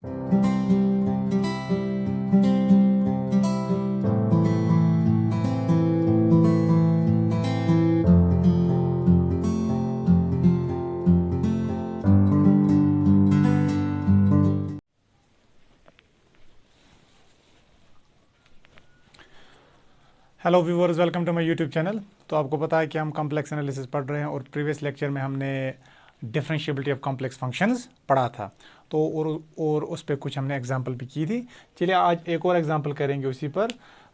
Hello viewers, welcome to my YouTube channel. तो आपको पता है कि हम कॉम्प्लेक्स एनालिसिस पढ़ रहे हैं और प्रीवियस लेक्चर में हमने डिफरेंशिएबिलिटी ऑफ कॉम्प्लेक्स फंक्शंस पढ़ा था। तो और उस पर कुछ हमने एग्जांपल भी की थी। चलिए आज एक और एग्जांपल करेंगे उसी पर,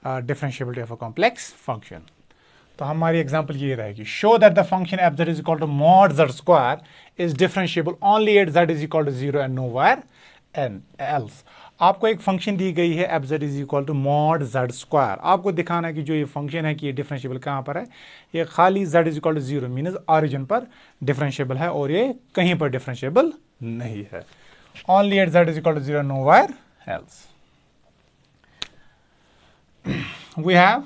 differentiability of a complex function. तो हमारी एग्जांपल ये रहेगी, show that the function f Z is equal to mod z square is differentiable only at z is equal to 0 and nowhere an else. आपको एक function दी गई है f Z is equal to mod z square. आपको दिखाना है कि जो ये फंक्शन है कि ये डिफरेंशिएबल कहाँ पर है। ये खाली z is equal to 0 means origin पर डिफरेंशिएबल है और ये कहीं पर डिफरेंशिएबल नहीं है। Only at z is equal to 0 nowhere else. We have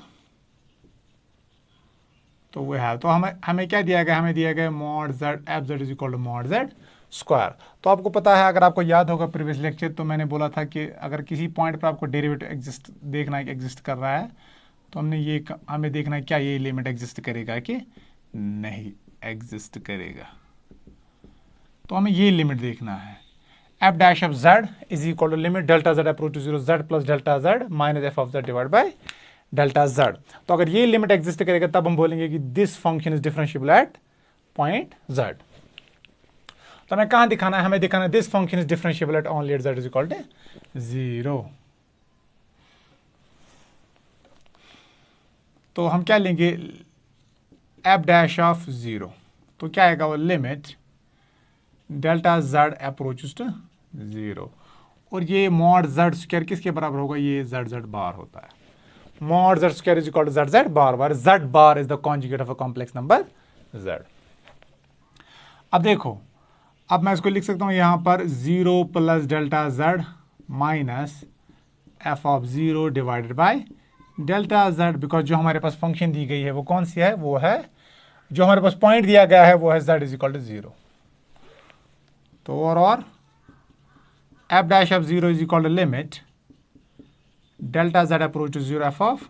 तो हमें क्या दिया गया, हमें दिया गया mod z f Z is equal to mod z square. तो आपको पता है, अगर आपको याद होगा प्रीवियस लेक्चर, तो मैंने बोला था कि अगर किसी पॉइंट पर आपको डेरिवेटिव देखना है कि एग्जिस्ट कर रहा है, तो हमें देखना है क्या ये लिमिट एग्जिस्ट करेगा कि नहीं एग्जिस्ट करेगा। तो हमें ये लिमिट देखना है, f dash of z is equal to limit delta z approach to 0 z plus delta z minus f of z divide by delta z. तो अगर ये लिमिट एग्जिस्ट करेगा तब हम बोलेंगे कि this function is differentiable at point z. तो हमें कहां दिखाना है, हमें दिखाना है this function is differentiable at only at z is equal to 0। तो हम क्या लेंगे, एफ डैश ऑफ 0, तो क्या आएगा वो limit delta z approaches to 0। और ये मॉड जेड स्क्वायर किसके बराबर होगा, ये जेड जेड बार होता है। Mod z square is equal to z z bar, bar z bar is the conjugate of a complex number z. अब देखो, अब मैं इसको लिख सकता हूं यहां पर 0 plus delta z minus f of 0 divided by delta Z, because जो हमारे पास फंक्शन दी गई है वो कौन सी है, वो है जो हमारे पास पॉइंट दिया गया है वो है जेड इज इक्वल टू 0। तो और f dash of 0 is equal to limit delta z approach to 0 f of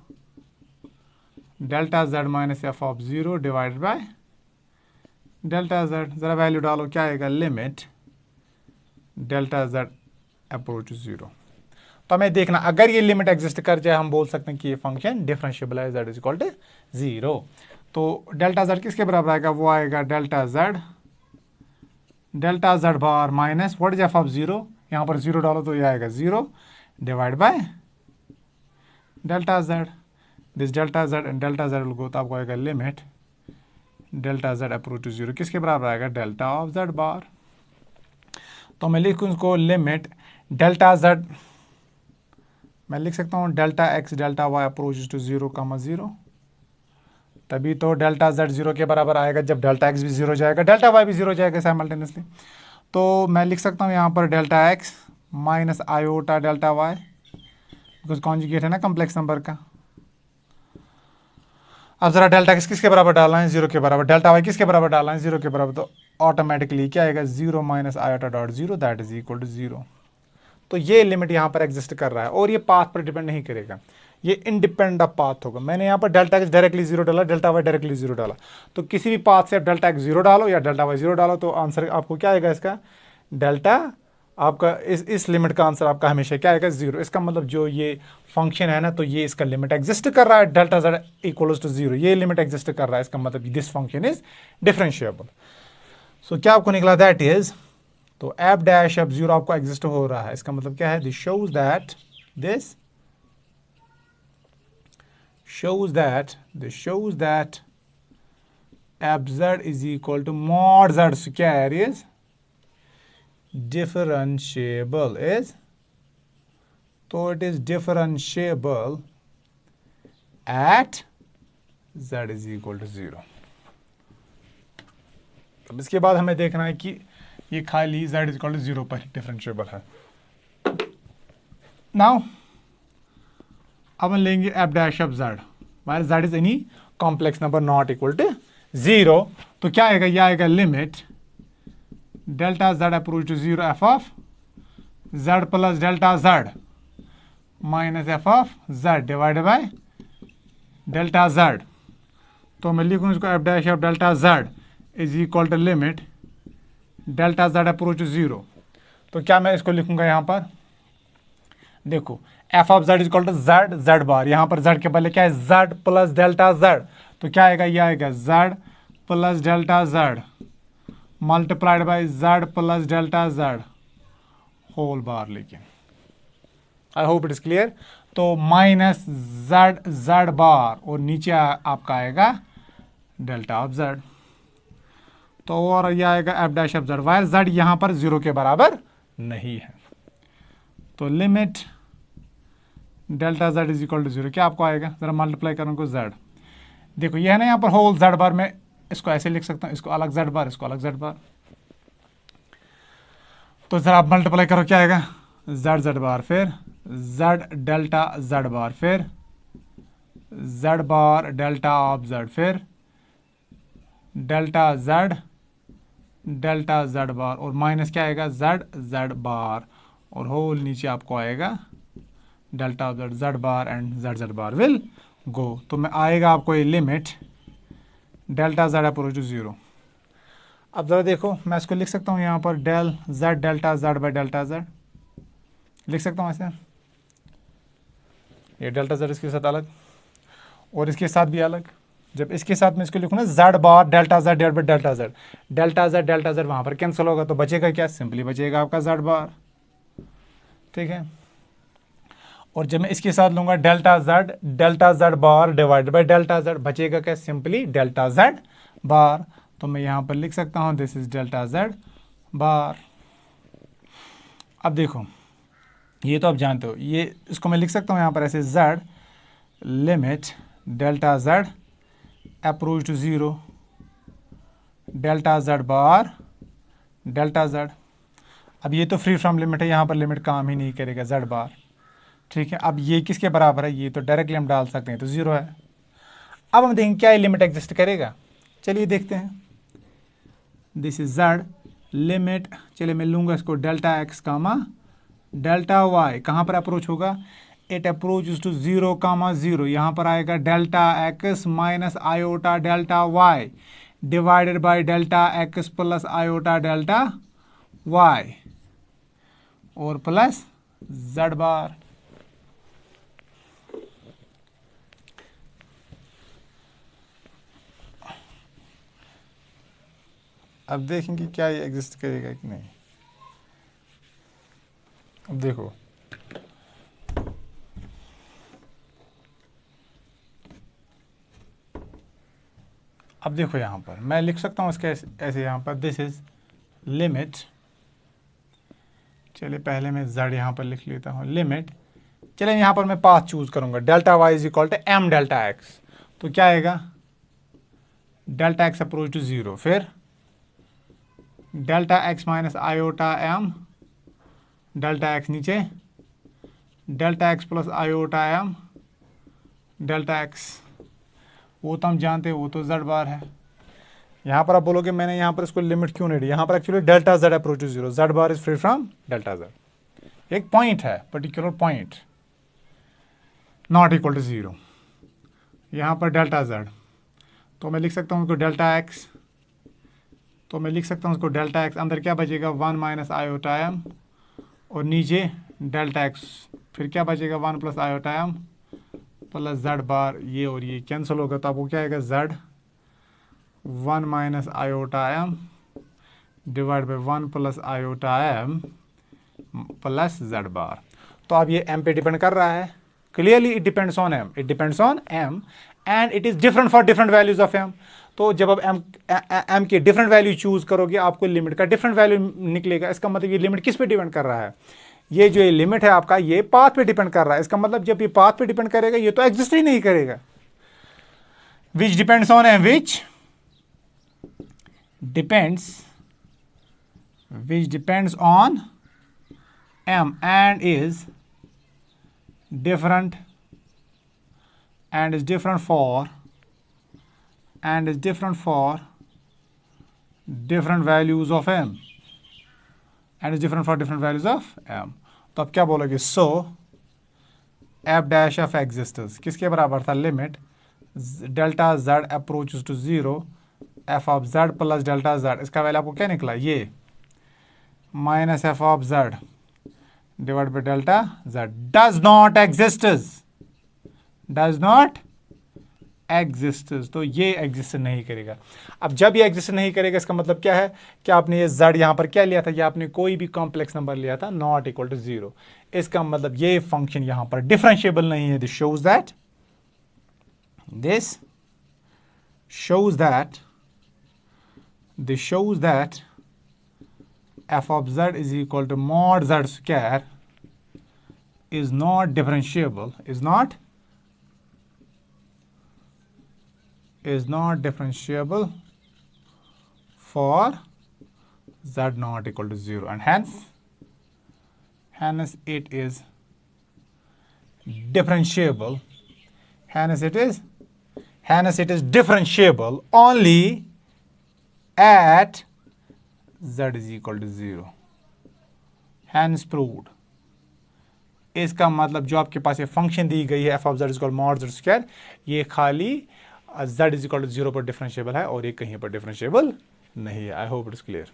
delta z minus f of 0 divided by delta z. जरा वैल्यू डालो, क्या आएगा, limit delta z approach to 0। तो हमें देखना, अगर ये लिमिट एग्जिस्ट कर जाए हम बोल सकते हैं कि ये फंक्शन डिफरेंशिएबल है जेड इज इक्वल टू 0। तो डेल्टा जेड किसके बराबर आएगा, वो आएगा delta z bar minus what is f of 0, यहाँ पर 0 डालो तो ये आएगा 0 divide by delta z. This delta z and delta z will go, तो आपको आएगा limit delta z approach to 0 किसके बराबर आएगा, डेल्टा ऑफ जेड बार। तो मैं लिखूँ इसको लिमिट डेल्टा जेड, मैं लिख सकता हूँ delta x delta y approach to 0, तभी तो डेल्टा जेड 0 के बराबर आएगा जब डेल्टा एक्स भी 0 जाएगा, डेल्टा वाई भी 0 जाएगा साइमल्टेनियसली। तो मैं लिख सकता हूँ यहाँ पर delta x minus iota delta y, because conjugate है ना कॉम्प्लेक्स नंबर का। अब जरा डेल्टा एक्स किसके बराबर डालना है, 0 के बराबर, डेल्टा वाई किसके बराबर डालना है, 0 के बराबर, तो ऑटोमेटिकली क्या आएगा, 0 minus iota dot 0 that is equal to 0। तो ये लिमिट यहाँ पर एग्जिस्ट कर रहा है और ये पाथ पर डिपेंड नहीं करेगा, ये इंडिपेंडेंट ऑफ पाथ होगा। मैंने यहाँ पर डेल्टा एक्स डायरेक्टली 0 डाला, डेल्टा वाई डायरेक्टली 0 डाला, तो किसी भी पाथ से आप डेल्टा एक्स 0 डालो या डेल्टा वाई 0 डालो तो आंसर आपको क्या आएगा, इसका डेल्टा आपका इस लिमिट का आंसर आपका हमेशा क्या आएगा, 0। इसका मतलब जो ये फंक्शन है ना, तो ये इसका लिमिट एग्जिस्ट कर रहा है डेल्टा जेड इक्वल्स टू 0, ये लिमिट एग्जिस्ट कर रहा है, इसका मतलब दिस फंक्शन इज डिफरेंशिएबल। सो क्या आपको निकला, दैट इज, तो एफ डैश ऑफ 0 आपको एग्जिस्ट हो रहा है, इसका मतलब क्या है, this shows that f Z is equal to mod z square is differentiable is, तो it is differentiable at z is equal to 0। अब इसके बाद हमें देखना है कि ये खाली z is equal to 0 पर डिफरेंशिएबल है। नाउ अब हम लेंगे f dash of z, where z is any complex number not equal to 0, तो क्या आएगा, ये आएगा limit delta z approach to 0 f of z plus delta z minus f of z divided by delta z। तो मैं लिखूँ इसको f dash of delta z is equal to limit delta z approach 0। तो क्या मैं इसको लिखूंगा यहाँ पर, देखो f of z is equal to z z बार, यहाँ पर z के बदले क्या है z प्लस डेल्टा z। तो क्या आएगा, ये आएगा z plus delta z multiplied by z plus delta z whole bar. लेकिन I hope it is clear. तो माइनस z z बार और नीचे आपका आएगा डेल्टा ऑफ z। तो और यह आएगा f dash of z, where z यहां पर 0 के बराबर नहीं है। तो limit delta z is equal to 0 क्या आपको आएगा, जरा मल्टीप्लाई करूंगा z। देखो यह है ना यहाँ पर होल z बार, में इसको ऐसे लिख सकता हूं, इसको अलग z बार, इसको अलग z बार। तो जरा आप मल्टीप्लाई करो क्या आएगा, z z बार, फिर z डेल्टा z बार, फिर z bar delta of z, फिर delta z delta z bar और माइनस क्या आएगा z z बार और होल नीचे आपको आएगा delta of z bar and z bar will go. तो मैं आएगा आपको ये limit delta z approach to 0। अब ज़रा देखो मैं इसको लिख सकता हूँ यहाँ पर del z delta z by delta z लिख सकता हूँ ऐसे। ये डेल्टा z इसके साथ अलग और इसके साथ भी अलग। जब इसके साथ में इसको लिखूँ ना z bar delta z divide by delta z वहाँ पर कैंसिल होगा तो बचेगा क्या, सिंपली बचेगा आपका z बार। ठीक है, और जब मैं इसके साथ लूँगा delta z bar divide by delta z बचेगा क्या, सिंपली डेल्टा z बार। तो मैं यहाँ पर लिख सकता हूँ दिस इज डेल्टा z बार। अब देखो ये तो आप जानते हो, ये इसको मैं लिख सकता हूँ यहाँ पर ऐसे z limit delta z approach to 0 delta z bar delta z। अब ये तो फ्री फ्रॉम लिमिट है, यहाँ पर लिमिट काम ही नहीं करेगा z बार। ठीक है, अब ये किसके बराबर है, ये तो डायरेक्टली हम डाल सकते हैं, तो 0 है। अब हम देखेंगे क्या ये लिमिट एग्जिस्ट करेगा, चलिए देखते हैं। दिस इज z लिमिट, चलिए मैं लूँगा इसको डेल्टा x कामा डेल्टा y, कहाँ पर अप्रोच होगा, इट अप्रोच टू 0 कामा 0, यहाँ पर आएगा delta x minus iota delta y divided by delta x plus iota delta y और प्लस z बार। अब देखेंगे क्या ये एग्जिस्ट करेगा कि नहीं। अब देखो अब देखो यहाँ पर मैं लिख सकता हूँ इसके ऐसे यहाँ पर दिस इज लिमिट, चलिए पहले मैं z यहाँ पर लिख लेता हूँ लिमिट, चलिए यहाँ पर मैं पाथ चूज करूँगा delta y is equal to m delta x। तो क्या आएगा डेल्टा x अप्रोच टू 0, फिर delta x minus iota m delta x नीचे delta x plus iota m delta x, वो तो हम जानते हैं, वो तो z बार है। यहाँ पर आप बोलोगे मैंने यहाँ पर इसको लिमिट क्यों नहीं दी, यहाँ पर actually delta z approach to 0, z bar is free from delta z। एक पॉइंट है, particular point not equal to 0, यहाँ पर डेल्टा z। तो मैं लिख सकता हूँ उसको डेल्टा x, तो मैं लिख सकता हूँ उसको डेल्टा x, अंदर क्या बचेगा 1 माइनस आयोटा m और नीचे डेल्टा x, फिर क्या बचेगा 1 plus iota m plus z बार, ये और ये कैंसिल होगा तो आपको क्या आएगा z 1 minus iota m divide by 1 plus iota m plus z बार। तो अब ये m पे डिपेंड कर रहा है, clearly it depends on m, it depends on m and it is different for different values of m। तो जब आप m के डिफरेंट वैल्यू चूज करोगे आपको लिमिट का डिफरेंट वैल्यू निकलेगा। इसका मतलब ये लिमिट किस पे डिपेंड कर रहा है, ये जो ये लिमिट है आपका ये पाथ पे डिपेंड कर रहा है। इसका मतलब जब ये पाथ पे डिपेंड करेगा ये तो एग्जिस्ट ही नहीं करेगा। Which depends on m, which depends on m and is different for different values of m and is different for different values of m। तो अब क्या बोलोगे, so f dash of existence किसके बराबर था, limit delta z approaches to zero f of z plus delta z, इसका value आपको क्या निकला, ये minus f of z divide by delta z does not exist, तो ये एग्जिस्ट नहीं करेगा। अब जब ये एग्जिस्ट नहीं करेगा इसका मतलब क्या है कि आपने ये जेड यहां पर क्या लिया था, ये आपने कोई भी कॉम्प्लेक्स नंबर लिया था नॉट इक्वल टू जीरो, इसका मतलब ये फंक्शन यहां पर डिफरेंशिएबल नहीं है। This shows that f of z is equal to mod z square is not differentiable, is not differentiable for z not equal to 0, and hence it is differentiable, hence it is differentiable only at z is equal to 0, hence proved। इसका मतलब जो आपके पास ये function दी गई है f of z is equal to mod z square, ये खाली z is equal to 0 पर डिफरेंशिएबल है और ये कहीं पर डिफरेंशिएबल नहीं है। आई होप इट इज क्लियर।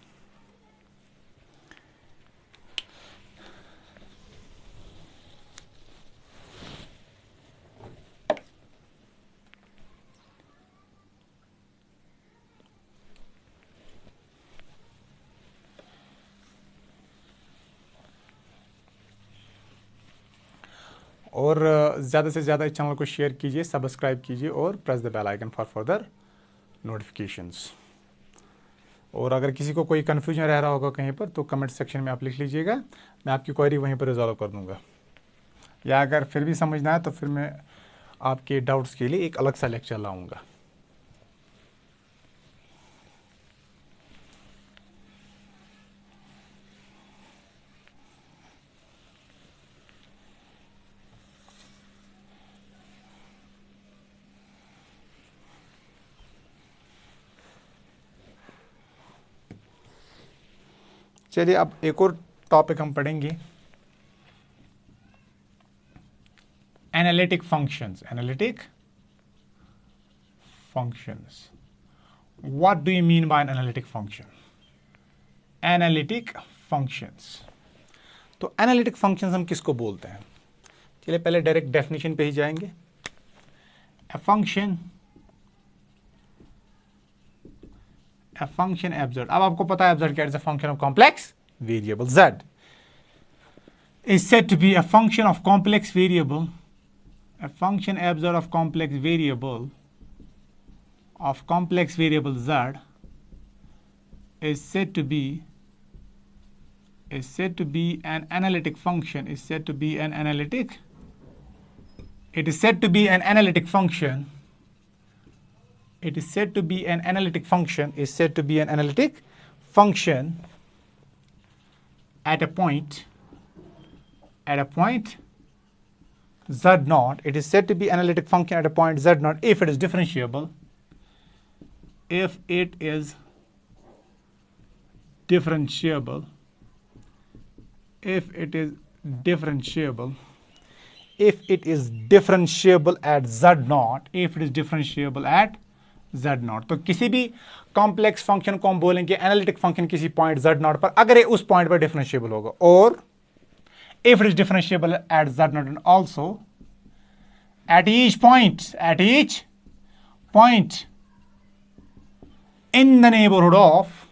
और ज़्यादा से ज़्यादा इस चैनल को शेयर कीजिए, सब्सक्राइब कीजिए और press the bell icon for further notifications. और अगर किसी को कोई कन्फ्यूजन रह रहा होगा कहीं पर तो कमेंट सेक्शन में आप लिख लीजिएगा, मैं आपकी क्वेरी वहीं पर रिजॉल्व कर दूंगा। या अगर फिर भी समझना है तो फिर मैं आपके डाउट्स के लिए एक अलग सा लेक्चर लाऊंगा। चलिए अब एक और टॉपिक हम पढ़ेंगे, analytic functions. What do you mean by an analytic function? Analytic functions, तो एनालिटिक फंक्शंस हम किसको बोलते हैं? चलिए पहले डायरेक्ट डेफिनेशन पे ही जाएंगे। A function f z, अब आपको पता है f z क्या है, a function of complex variable z is said to be a function of complex variable, a function f z of complex variable z is said to be an analytic function, it is said to be an analytic function at a point z naught. It is said to be analytic function at a point z naught if it is differentiable, if it is differentiable at z naught, तो किसी भी complex function को हम बोलेंगे analytic function किसी point z naught पर, अगर ये उस पॉइंट पर डिफरेंशिएबल होगा, और if it is differentiable at z naught and also at each point in the neighborhood of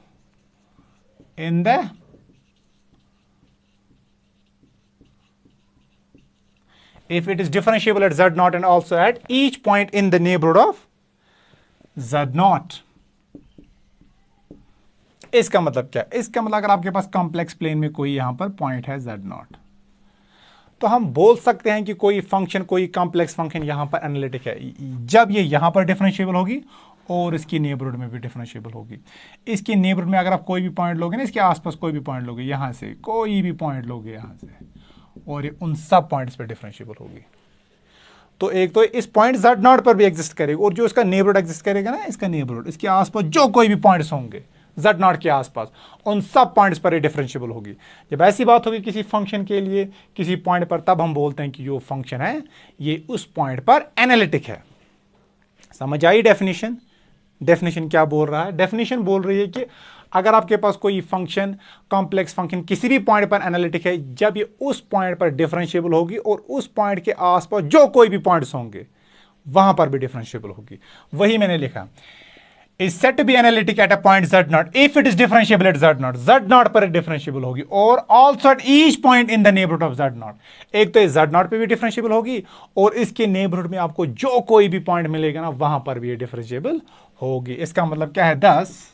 if it is differentiable at z naught and also at each point in the neighborhood of z naught। इसका मतलब क्या है? इसका मतलब अगर आपके पास complex plane में कोई यहां पर पॉइंट है z naught, तो हम बोल सकते हैं कि कोई फंक्शन, कोई कॉम्प्लेक्स फंक्शन यहां पर एनालिटिक है जब ये यहां पर डिफरेंशिएबल होगी और इसकी नेबरहुड में भी डिफरेंशिएबल होगी। इसकी नेबरहुड में अगर आप कोई भी पॉइंट लोगे ना, इसके आसपास कोई भी पॉइंट लोगे, यहां से कोई भी पॉइंट लोगे यहां से, और ये उन सब पॉइंट्स पे डिफरेंशिएबल होगी, तो एक तो इस पॉइंट z0 पर भी एग्जिस्ट करेगी, और जो इसका नेबरहुड एग्जिस्ट करेगा ना, इसका नेबरहुड, इसके आसपास जो कोई भी पॉइंट्स होंगे z0 के आसपास, उन सब पॉइंट्स पर ये डिफरेंशिएबल होगी। जब ऐसी बात होगी किसी फंक्शन के लिए किसी पॉइंट पर, तब हम बोलते हैं कि जो फंक्शन है ये उस पॉइंट पर एनालिटिक है। समझ आई डेफिनेशन? डेफिनेशन क्या बोल रहा है? डेफिनेशन बोल रही है कि अगर आपके पास कोई फंक्शन, कॉम्प्लेक्स फंक्शन किसी भी पॉइंट पर एनालिटिक है, जब ये उस पॉइंट पर डिफरेंशिएबल होगी और उस पॉइंट के आसपास जो कोई भी पॉइंट्स होंगे वहां पर भी डिफरेंशिएबल होगी। वही मैंने लिखा, is said to be analytic at a point z0 if it is differentiable at z0, z0 पर डिफरेंशिएबल होगी, और also at each point in the neighborhood of z0। एक तो z0 पे भी डिफरेंशिएबल होगी और इसके नेबरहुड में आपको जो कोई भी पॉइंट मिलेगा ना वहां पर भी ये डिफरेंशिएबल होगी। इसका मतलब क्या है 10।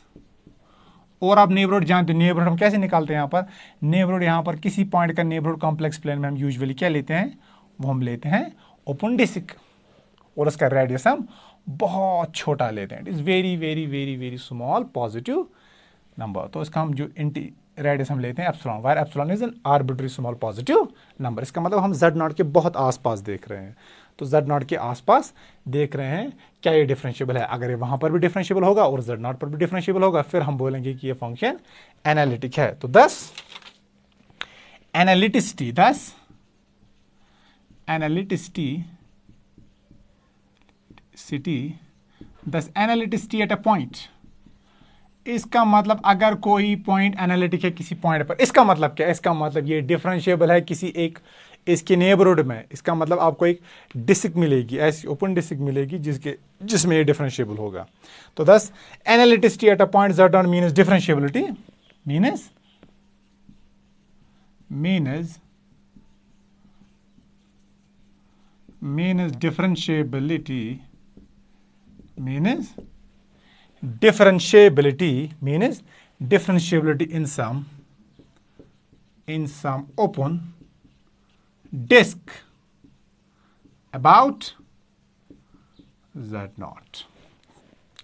और आप नेबरहुड जानते हो, नेबरहुड हम कैसे निकालते हैं? यहां पर नेबरहुड, यहां पर किसी पॉइंट का नेबरहुड कॉम्प्लेक्स प्लेन में हम यूजुअली क्या लेते हैं? वो हम लेते हैं ओपन डिस्क, और उसका रेडियस हम बहुत छोटा लेते हैं। It is very very very very small positive number. तो इसका हम जो रेडियस हम लेते हैं epsilon, where epsilon is an arbitrary small positive number. इसका मतलब हम z0 के बहुत आसपास देख रहे हैं। तो z0 के आसपास देख रहे हैं, क्या ये डिफरेंशिएबल है? अगर ये वहां पर भी डिफरेंशिएबल होगा और z0 पर भी डिफरेंशिएबल होगा, फिर हम बोलेंगे कि ये फंक्शन एनालिटिक है। तो 10 analyticity, 10 analyticity analyticity eight a point. इसका मतलब अगर कोई पॉइंट एनालिटिक है किसी पॉइंट पर, इसका मतलब क्या है? इसका मतलब ये डिफरेंशिएबल है किसी एक इसके नेबरहुड में। इसका मतलब आपको एक डिस्क मिलेगी, ऐसी ओपन डिस्क मिलेगी जिसमें ये डिफरेंशिएबल होगा। तो 10 analyticity eight a point z0 means differentiability, means differentiability in some open disk about z0।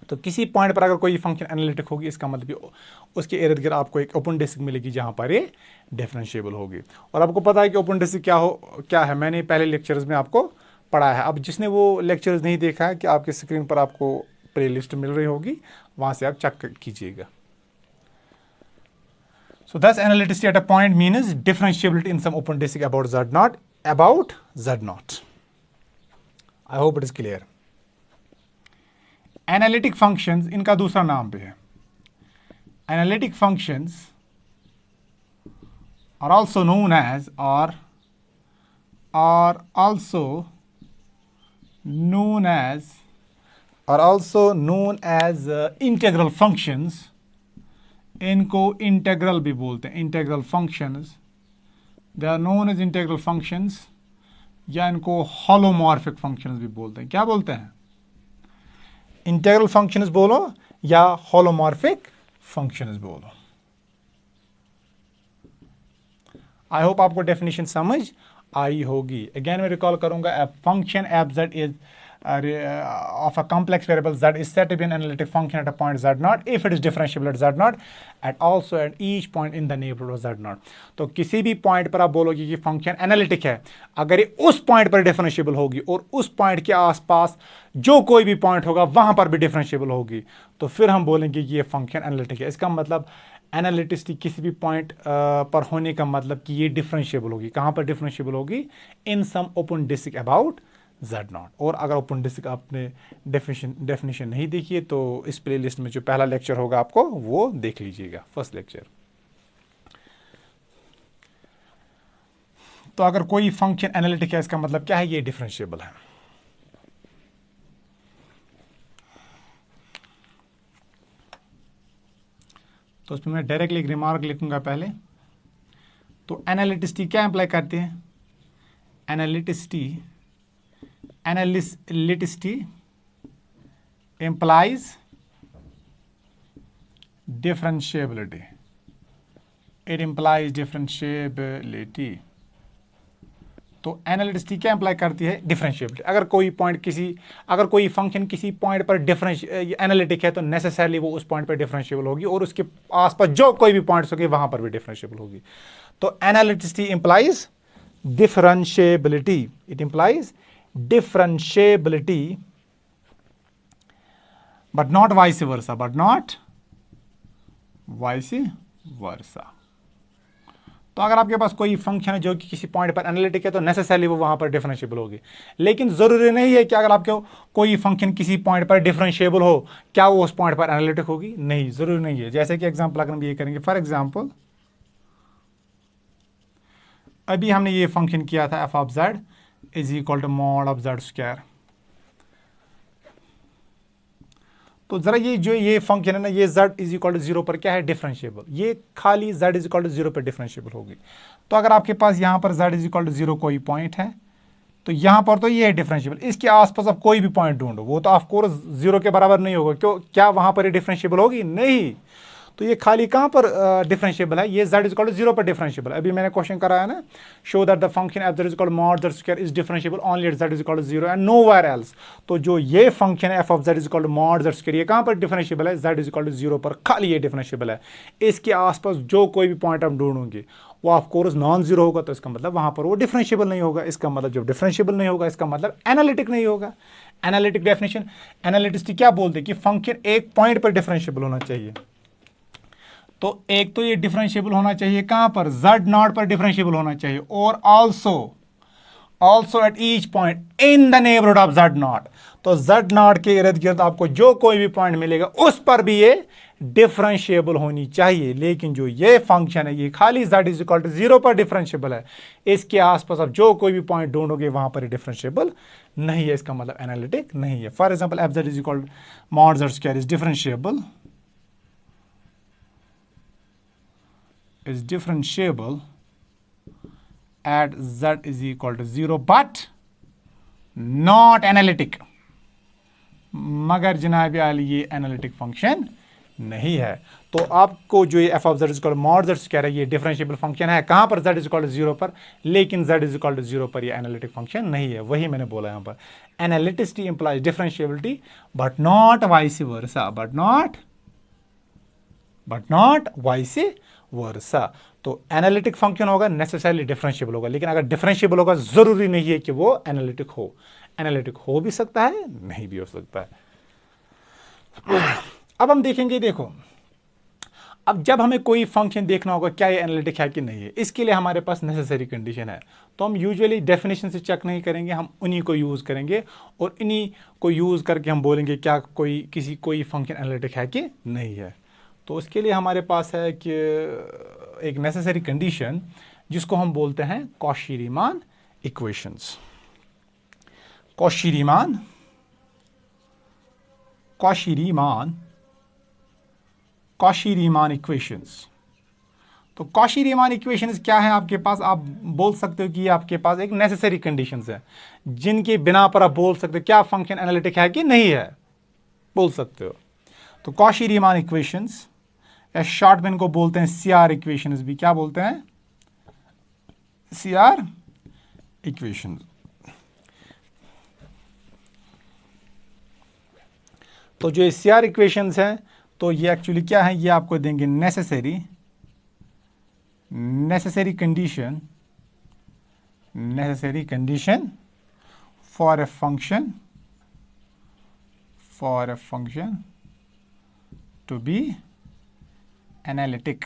तो किसी पॉइंट पर अगर कोई फंक्शन एनालिटिक होगी, इसका मतलब उसके इर्द गिर्द आपको एक ओपन डिस्क मिलेगी जहां पर ये डिफरेंशिएबल होगी। और आपको पता है कि ओपन डिस्क क्या है, मैंने पहले लेक्चर्स में आपको पढ़ा है। अब जिसने वो लेक्चर्स नहीं देखा है, कि आपके स्क्रीन पर आपको प्लेलिस्ट मिल रही होगी, वहां से आप चेक कीजिएगा। So thus analyticity at a point means differentiability in some open disk about z0, about z0। I hope it is clear। Analytic functions इनका दूसरा नाम भी है। Analytic functions are also known as integral functions. इनको integral भी बोलते हैं, integral functions, they are known as integral functions, या इनको होलोमॉर्फिक फंक्शंस भी बोलते हैं। क्या बोलते हैं? इंटीग्रल फंक्शंस बोलो या होलोमॉर्फिक फंक्शंस बोलो। आई होप आपको डेफिनेशन समझ आई होगी। अगेन मैं रिकॉल करूंगा, a function f Z is of a complex variable z is said to be an analytic function at a point z0 if it is differentiable at z0 and also at each point in the neighborhood of z0। तो किसी भी point पर आप बोलोगे कि function analytic है अगर ये उस पॉइंट पर डिफरेंशिएबल होगी और उस पॉइंट के आसपास जो कोई भी पॉइंट होगा वहां पर भी डिफरेंशिएबल होगी, तो फिर हम बोलेंगे कि ये फंक्शन एनालिटिक है। इसका मतलब एनालिटिसिटी किसी भी पॉइंट पर होने का मतलब कि ये डिफरेंशिएबल होगी। कहां पर डिफरेंशिएबल होगी? इन सम ओपन डिस्क अबाउट z0। और अगर ओपन डिस्क आपने डेफिनेशन नहीं देखी है तो इस प्लेलिस्ट में जो पहला लेक्चर होगा आपको वो देख लीजिएगा, फर्स्ट लेक्चर। तो अगर कोई फंक्शन एनालिटिक है, इसका मतलब क्या है? ये डिफरेंशिएबल है। तो उसमें मैं डायरेक्टली एक रिमार्क लिखूंगा पहले। तो एनालिटिसिटी क्या इंप्लाई करते हैं? Analyticity implies differentiability। It implies differentiability। तो एनालिटिसिटी क्या इंप्लाई करती है? डिफरेंशिएबिलिटी। अगर कोई फंक्शन किसी पॉइंट पर एनालिटिक है तो नेसेसरली वो उस पॉइंट पर डिफरेंशिएबल होगी और उसके आसपास जो कोई भी पॉइंट्स होंगे वहां पर भी डिफरेंशिएबल होगी। तो analyticity implies differentiability। It implies differentiability but not vice versa, vice versa. तो अगर आपके पास कोई फंक्शन है जो कि किसी पॉइंट पर एनालिटिक है तो नेसेसरली वो वहां पर डिफरेंशिएबल होगी। लेकिन जरूरी नहीं है कि अगर आपके कोई फंक्शन किसी पॉइंट पर डिफरेंशिएबल हो क्या वो उस पॉइंट पर एनालिटिक होगी, नहीं, जरूरी नहीं है। जैसे कि एग्जांपल अगर हम ये करेंगे, फॉर एग्जांपल अभी हमने ये फंक्शन किया था f of z is equal to mod of z square. तो जरा ये जो ये फंक्शन है ना, ये z इज इक्वल टू 0 पर क्या है, डिफरेंशिएबल। ये खाली z इज इक्वल टू 0 पर डिफरेंशिएबल होगी। तो अगर आपके पास यहां पर z इज इक्वल टू 0 कोई पॉइंट है तो यहां पर तो ये है डिफरेंशिएबल। इसके आसपास आप कोई भी पॉइंट ढूंढो, वो तो ऑफकोर्स 0 के बराबर नहीं होगा। क्यों, क्या वहां पर ये डिफरेंशिएबल होगी, नहीं। तो ये खाली कहां पर डिफरेंशिएबल है, ये z इज इक्वल टू 0 पर डिफरेंशिएबल। अभी मैंने क्वेश्चन कराया ना, show that the function f z is equal to mod z square is differentiable only at z is equal to 0 and nowhere else. तो जो ये फंक्शन है f of z is equal to mod z square, ये कहां पर differentiable है, z is equal to 0 पर खाली ये डिफरेंशिएबल है। इसके आसपास जो कोई भी पॉइंट हम ढूंढेंगे वो ऑफ कोर्स नॉन जीरो होगा, तो इसका मतलब वहां पर वो डिफरेंशिएबल नहीं होगा। इसका मतलब जब डिफरेंशिएबल नहीं होगा इसका मतलब एनालिटिक नहीं होगा। एनालिटिक डेफिनेशन, एनालिटिस्ट क्या बोलते हैं कि फंक्शन एक पॉइंट पर डिफरेंशिएबल होना चाहिए। तो एक तो ये डिफरेंशिएबल होना चाहिए कहां पर, z नॉट पर डिफरेंशिएबल होना चाहिए, और also at each point in the neighbourhood of z not. तो z नॉट के इर्द गिर्द आपको जो कोई भी पॉइंट मिलेगा उस पर भी ये डिफरेंशिएबल होनी चाहिए। लेकिन जो ये फंक्शन है ये खाली z इज इक्वल टू 0 पर डिफरेंशिएबल है। इसके आसपास आप जो कोई भी पॉइंट ढूंढोगे वहां पर डिफरेंशिएबल नहीं है, इसका मतलब एनालिटिक नहीं है। For example F z is equal mod z square is differentiable at z is equal to 0 but not analytic। मगर जनाब आली ये एनालिटिक फंक्शन नहीं है। तो आपको जो ये F of z equal mod z कह रहा है ये डिफरेंशिएबल फंक्शन है कहां पर, z इज इक्वल टू 0 पर, लेकिन z इज इक्वल टू 0 पर ये एनालिटिक फंक्शन नहीं है। वही मैंने बोला यहां पर, analyticity implies differentiability but not vice versa, but not vice versa. तो एनालिटिक फंक्शन होगा नेसेसरली डिफरेंशिएबल होगा, लेकिन अगर डिफरेंशिएबल होगा जरूरी नहीं है कि वो एनालिटिक हो। एनालिटिक हो भी सकता है, नहीं भी हो सकता है। अब हम देखेंगे, देखो अब जब हमें कोई फंक्शन देखना होगा क्या ये एनालिटिक है कि नहीं है, इसके लिए हमारे पास नेसेसरी कंडीशन है। तो हम यूजुअली डेफिनेशन से चेक नहीं करेंगे, हम उन्हीं को यूज करेंगे और इन्हीं को यूज करके हम बोलेंगे क्या कोई फंक्शन एनालिटिक है कि नहीं है। तो उसके लिए हमारे पास है कि एक नेसेसरी कंडीशन जिसको हम बोलते हैं कॉशी-रीमान इक्वेशंस। Cauchy-Riemann equations. तो कॉशी-रीमान इक्वेशंस क्या है आपके पास, आप बोल सकते हो कि ये आपके पास एक नेसेसरी कंडीशंस है जिनके बिना पर आप बोल सकते हो क्या फंक्शन एनालिटिक है कि नहीं है, बोल सकते हो। तो कॉशी-रीमान इक्वेशंस या शॉर्ट में इनको बोलते हैं सीआर इक्वेशंस भी। क्या बोलते हैं, सीआर इक्वेशंस। तो जो सीआर इक्वेशंस हैं तो ये एक्चुअली क्या है, ये आपको देंगे necessary condition for a function to be analytic.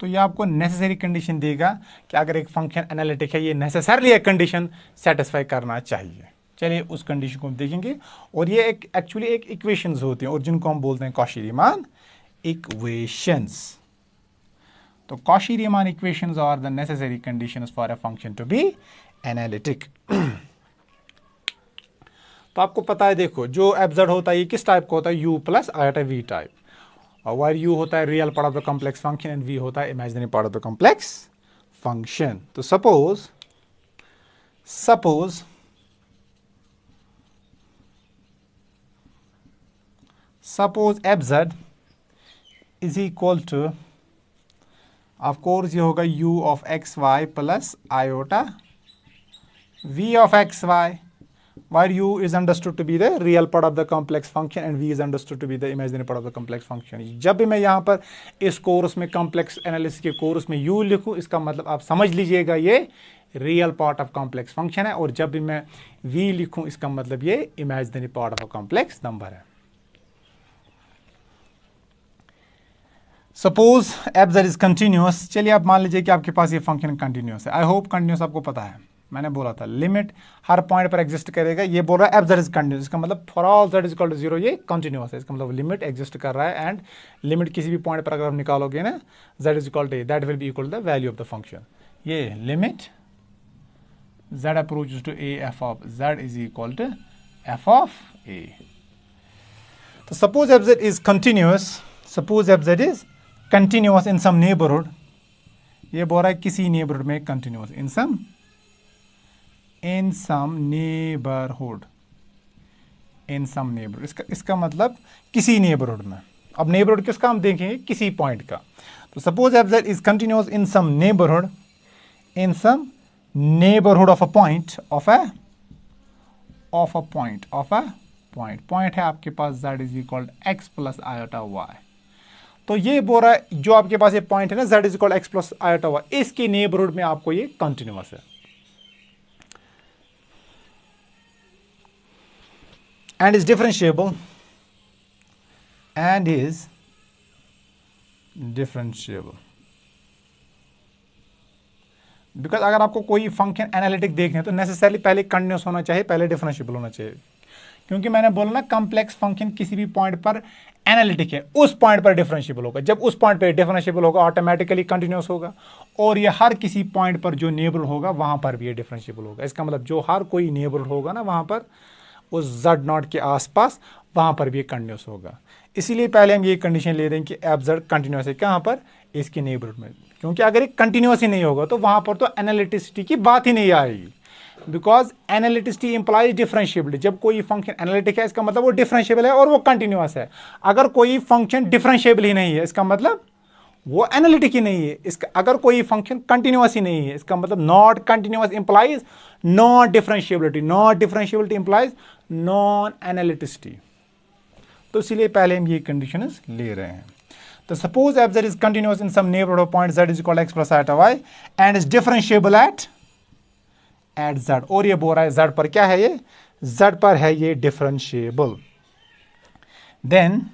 तो ये आपको नेसेसरी कंडीशन देगा कि अगर एक फंक्शन एनालिटिक है ये नेसेसरली एक कंडीशन सेटिस्फाई करना चाहिए। चलिए उस कंडीशन को हम देखेंगे, और ये एक्चुअली एक इक्वेशंस होती हैं और जिनको हम बोलते हैं कॉशी-रीमान इक्वेशंस। तो Cauchy Riemann equations are the necessary conditions for a function to be analytic. तो आपको पता है, देखो जो एफ होता है ये किस टाइप का होता है, u plus iota v type. और वायर u होता है real part of the complex function and v होता है imaginary part of the complex function. तो suppose fz is equal to, of course ये होगा u of x y plus iota v of x y, where u is understood to be the real part of the complex function and v is understood to be the imaginary part of the complex function। जब भी मैं यहाँ पर इस course में complex analysis के course में u लिखूँ इसका मतलब आप समझ लीजिएगा ये real part of complex function है, और जब भी मैं v लिखूँ इसका मतलब ये imaginary part of a complex number है। Suppose F Z is continuous. चलिए आप मान लीजिए कि आपके पास ये फंक्शन कंटिन्यूस है। आई होप कंटिन्यूस आपको पता है, मैंने बोला था लिमिट हर पॉइंट पर एग्जिस्ट करेगा। ये बोल रहा है एफ जेड इज कंटिन्यूस, इसका मतलब for all z is equal to 0 ये कंटिन्यूस है। इसका मतलब लिमिट एग्जिस्ट कर रहा है, एंड लिमिट किसी भी पॉइंट पर अगर आप निकालोगे ना z is equal to a, that will be equal to the value of the function. ये limit z approaches to a f of z is equal to f of a. So suppose f z is continuous, suppose f z is continuous in some neighborhood. ये बोल रहा है किसी neighborhood में continuous, in some neighborhood, in some neighborhood. इसका मतलब किसी neighborhood में। अब neighborhood किसका हम देखेंगे, किसी point का। तो suppose f z is continuous in some neighborhood, in some neighborhood of a point, of a point है आपके पास z is equal to x plus iota y। तो ये बोल रहा है जो आपके पास ये पॉइंट है ना z is equal to x plus iota y, इसके नेबरहुड में आपको ये कंटिन्यूअस है and is differentiable, बिकॉज अगर आपको कोई फंक्शन एनालिटिक देखने तो नेसेसरली पहले कंटिन्यूस होना चाहिए, पहले डिफरेंशिएबल होना चाहिए। क्योंकि मैंने बोला ना कॉम्प्लेक्स फंक्शन किसी भी पॉइंट पर एनालिटिक है, उस पॉइंट पर डिफरेंशिएबल होगा। जब उस पॉइंट पर डिफरेंशिएबल होगा ऑटोमेटिकली कंटिन्यूस होगा, और ये हर किसी पॉइंट पर जो नेबरहुड होगा वहां पर भी ये डिफरेंशिएबल होगा। इसका मतलब जो हर कोई नेबरहुड होगा ना वहां पर उस z नॉट के आसपास, वहां पर भी ये कंटिन्यूस होगा। इसीलिए पहले हम ये कंडीशन ले रहे हैं कि एफ जेड कंटिन्यूस है, कहां पर, इसके नेबरहुड में। क्योंकि अगर ये कंटिन्यूस ही नहीं होगा तो वहां पर तो एनालिटिसिटी की बात ही नहीं आएगी, बिकॉज एनालिटिसिटी इंप्लाइज डिफरेंशिएबिलिटी। जब कोई फंक्शन एनालिटिक है इसका मतलब वो डिफरेंशिएबल है और वो कंटिन्यूस है। अगर कोई फंक्शन डिफरेंशिएबल ही नहीं है इसका मतलब वो एनालिटिक ही नहीं है। इसका अगर कोई फंक्शन कंटिन्यूस ही नहीं है इसका मतलब not continuous implies non differentiability, not differentiability implies non analyticity. तो इसलिए पहले हम ये कंडीशंस ले रहे हैं। तो suppose F Z is continuous in some neighbourhood of point Z is equal X plus iota Y and is differentiable at Z. और ये बोल रहा है जेड पर क्या है, ये जेड पर है ये differentiable. Then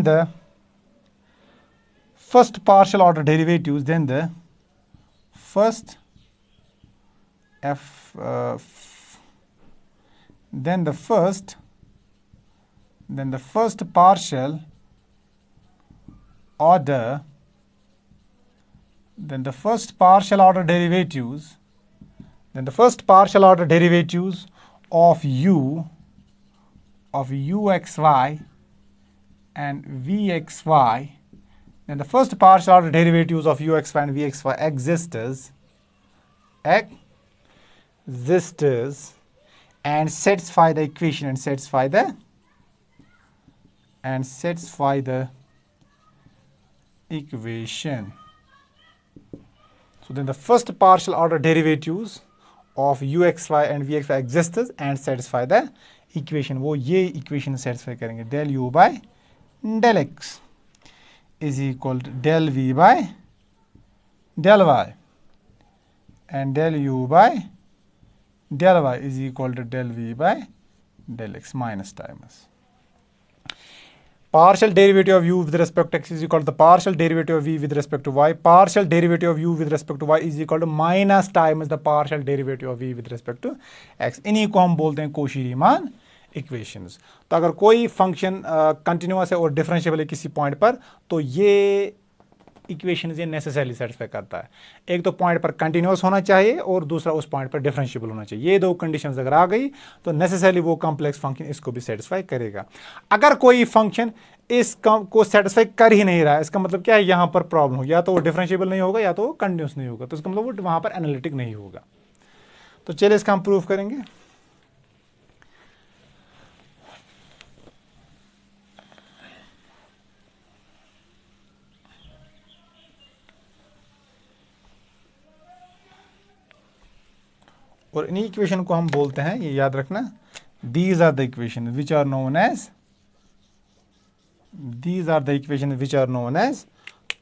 the first partial order derivatives, then the first partial order, derivatives of uxy and vxy, then the first partial order derivatives of uxy and vxy exist and satisfy the equation and satisfy the equation. So then the first partial order derivatives of uxy and vxy exist and satisfy the equation. वो ये equation satisfy करेंगे, del u by del x is equal to del v by del y, and del u by del y is equal to del v by del x minus times. Partial derivative of u with respect to x is equal to the partial derivative of v with respect to y. Partial derivative of u with respect to y is equal to minus times the partial derivative of v with respect to x. इन्हीं को हम बोलते हैं Cauchy Riemann equations. तो अगर कोई function continuous है और डिफरेंशिएबल है किसी पॉइंट पर, तो ये इक्वेशन ये नेसेसरली सेटिस्फाई करता है। एक तो पॉइंट पर कंटिन्यूअस होना चाहिए और दूसरा उस पॉइंट पर डिफरेंशिएबल होना चाहिए। ये दो कंडीशंस अगर आ गई तो नेसेसरली वो कॉम्प्लेक्स फंक्शन इसको भी सेटिस्फाई करेगा। अगर कोई फंक्शन इस को सेटिस्फाई कर ही नहीं रहा है इसका मतलब क्या है, यहाँ पर प्रॉब्लम हो, या तो वो डिफरेंशिएबल नहीं होगा या तो वो कंटिन्यूअस नहीं होगा, तो इसका मतलब वो वहाँ पर एनालिटिक नहीं होगा। तो चलिए इसका हम प्रूफ करेंगे। और इन्हीं इक्वेशन को हम बोलते हैं, ये याद रखना, these are the equation which are known as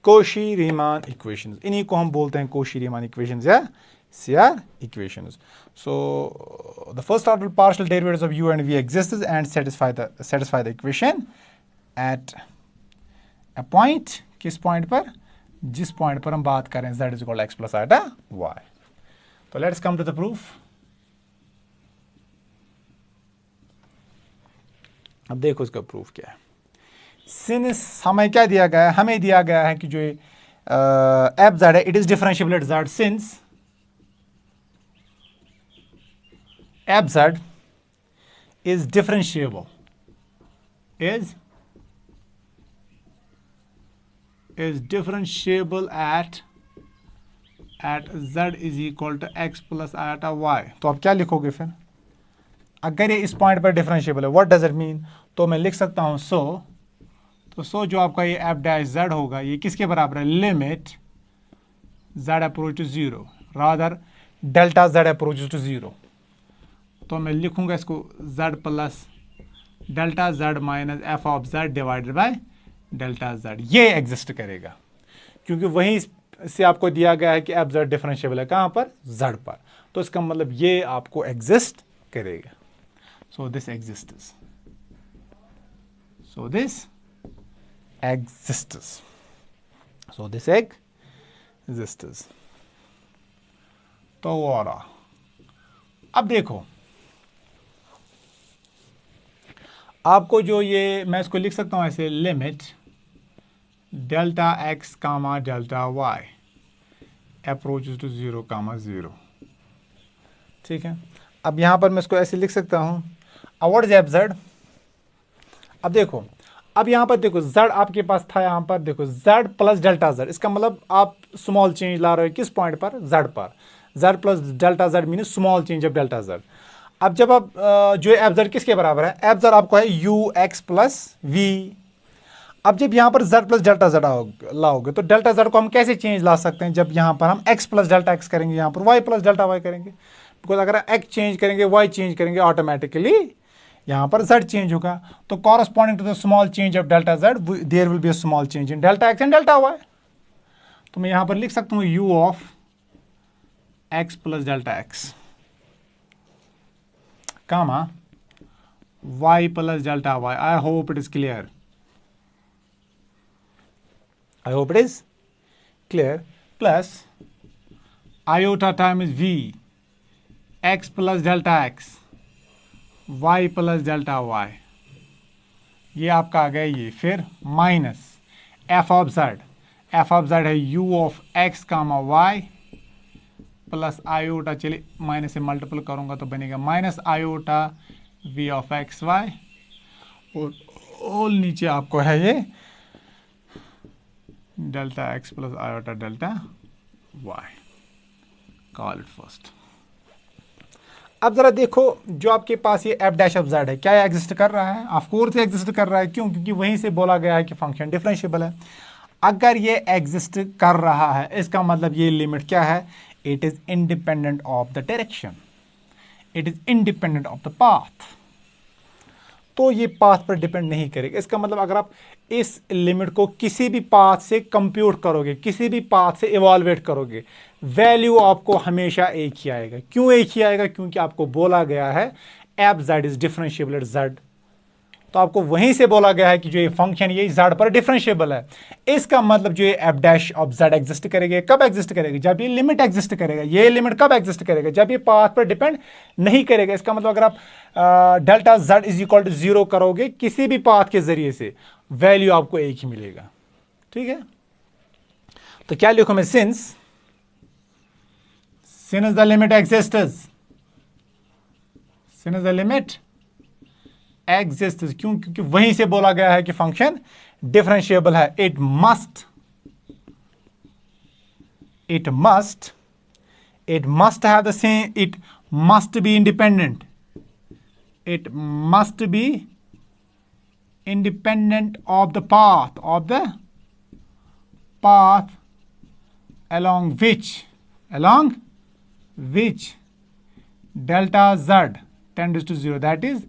Cauchy Riemann equations. इन्हीं को हम बोलते हैं कोशी-रीमान इक्वेशंस या CR equations. So the first order partial derivatives of u and v exist and satisfy the equation at point, किस point पर, जिस point पर हम बात करें z is equal x plus iota y। तो let's come to the proof. अब देखो इसका प्रूफ क्या है। सिंस हमें क्या दिया गया है, हमें दिया गया है कि जो एफ जेड है it is differentiable at Z, since F Z is differentiable is differentiable at z is equal to x plus iota y। तो आप क्या लिखोगे फिर, अगर ये इस पॉइंट पर डिफरेंशिएबल है, व्हाट डज इट मीन, तो मैं लिख सकता हूं सो जो आपका ये एफ डैश जेड होगा ये किसके बराबर है, limit z approach to zero rather delta z approach to zero. तो मैं लिखूंगा इसको z plus delta z minus f of z divided by delta z। ये एग्जिस्ट करेगा क्योंकि वहीं से आपको दिया गया है कि एफ z डिफरेंशिएबल है कहां पर, z पर। तो इसका मतलब ये आपको एग्जिस्ट करेगा। So this exists, so this exists, so this exists. तो और अब देखो आपको जो ये, मैं इसको लिख सकता हूं ऐसे, limit delta x comma delta y approaches to zero comma zero. ठीक है, अब यहां पर मैं इसको ऐसे लिख सकता हूं, व्हाट इज एफ जेड। अब देखो, अब यहां पर देखो जेड आपके पास था, यहां पर देखो जेड प्लस डेल्टा जेड, इसका मतलब आप स्मॉल चेंज ला रहे हो किस पॉइंट पर, जेड पर। Z plus delta Z mean small change of delta Z. अब जब आप जो एफ जेड किसके बराबर है, एफ जेड आपको है यू एक्स प्लस वी। अब जब यहां पर जेड प्लस डेल्टा जेड लाओगे तो डेल्टा जेड को हम कैसे चेंज ला सकते हैं, जब यहां पर हम एक्स प्लस डेल्टा एक्स करेंगे, यहां पर वाई प्लस डेल्टा वाई करेंगे। बिकॉज अगर एक्स चेंज करेंगे वाई चेंज करेंगे ऑटोमेटिकली यहां पर जेड चेंज होगा। तो corresponding to the small change of delta z there will be a small change in delta x and delta y. तो मैं यहां पर लिख सकता हूं u of x plus delta x comma y plus delta y। I hope it is clear. I hope it is clear. Plus iota times v x plus delta x y plus delta y, ये आपका आ गया ये, फिर minus f of z, f of z है u of x comma y plus iota, चलिए minus से multiple करूंगा तो बनेगा minus iota v of x y, और नीचे आपको है ये delta x plus iota delta y. Call it first. अब जरा देखो जो आपके पास ये एफ डैश ऑफ जेड है, क्या ये एग्जिस्ट कर रहा है, ऑफ कोर्स एग्जिस्ट कर रहा है। क्यों, क्योंकि वहीं से बोला गया है कि फंक्शन डिफरेंशिएबल है। अगर ये एग्जिस्ट कर रहा है इसका मतलब ये लिमिट क्या है, it is independent of the direction, it is independent of the path। तो ये पाथ पर डिपेंड नहीं करेगा। इसका मतलब अगर आप इस लिमिट को किसी भी पाथ से कंप्यूट करोगे, किसी भी पाथ से इवॉल्वेट करोगे, वैल्यू आपको हमेशा एक ही आएगा। क्यों एक ही आएगा, क्योंकि आपको बोला गया है f Z is differentiable at Z. तो आपको वहीं से बोला गया है कि जो ये फंक्शन ये जेड पर डिफरेंशिएबल है। इसका मतलब जो ये F dash of Z exist करेगा, कब एग्जिस्ट करेगा, जब ये लिमिट एग्जिस्ट करेगा। ये लिमिट कब एग्जिस्ट करेगा, जब ये पाथ पर डिपेंड नहीं करेगा। इसका मतलब अगर आप delta z is equal to zero करोगे किसी भी पाथ के जरिए से, वैल्यू आपको एक ही मिलेगा। ठीक है, तो क्या लिखूं मैं, since the limit exists, since the limit exist. क्यों, क्योंकि वहीं से बोला गया है कि फंक्शन डिफरेंशिएबल है। It must have the same, it must be independent, it must be independent of the path along which delta z tends to 0, that is